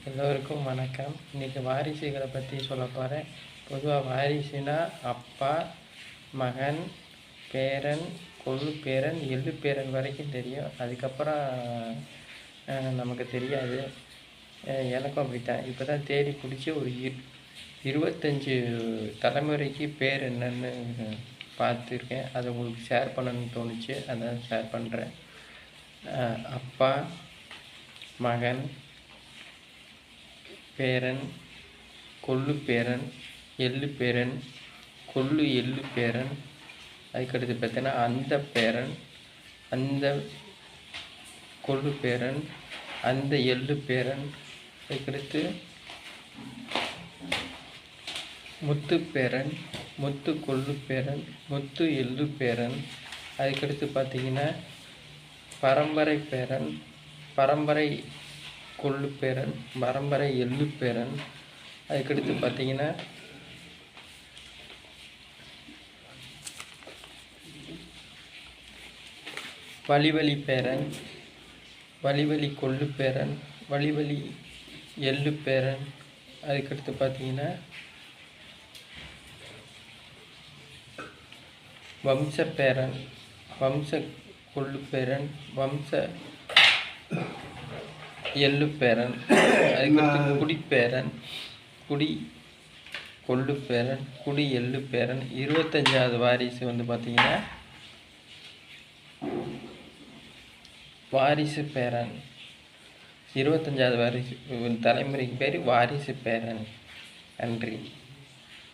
எல்லோருக்கும் வணக்கம். இன்றைக்கி வாரிசுகளை பற்றி சொல்ல போகிறேன். பொதுவாக வாரிசுனா அப்பா, மகன், பேரன், கொள்ளு பேரன், எள்ளு பேரன் வரைக்கும் தெரியும். அதுக்கப்புறம் நமக்கு தெரியாது. எனக்கும் அப்படித்தான். இப்போ தான் தேடி பிடிச்சி ஒரு 25 தலைமுறைக்கு பேர் என்னன்னு பார்த்துருக்கேன். அதை உங்களுக்கு ஷேர் பண்ணணும்னு தோணுச்சு, அதான் ஷேர் பண்ணுறேன். அப்பா, மகன், பேரன், கொள்ளு பேரன், எள்ளு பேரன், கொள்ளு எள்ளு பேரன், அதுக்கடுத்து பார்த்தீங்கன்னா அந்த பேரன், அந்த கொள்ளு பேரன், அந்த எள்ளு பேரன், அதுக்கடுத்து முத்து பேரன், முத்து கொள்ளு பேரன், முத்து எள்ளு பேரன், அதுக்கடுத்து பார்த்தீங்கன்னா பரம்பரை பேரன், பரம்பரை கொள்ளு பேரன், பரம்பரை எள்ளு பேரன், அதுக்கடுத்து பார்த்தீங்கன்னா வழிவழி பேரன், வழிவழி கொள்ளு பேரன், வழிவழி எள்ளு பேரன், அதுக்கடுத்து பார்த்தீங்கன்னா வம்ச பேரன், வம்ச கொள்ளு பேரன், வம்ச எள்ளு பேரன், அதுக்கடுத்து குடிப்பேரன், குடி கொள்ளு பேரன், குடி எள்ளு பேரன். 25வது வாரிசு வந்து பார்த்தீங்கன்னா வாரிசு பேரன். 25வது வாரிசு தலைமுறைக்கு பேர் வாரிசு பேரன். நன்றி.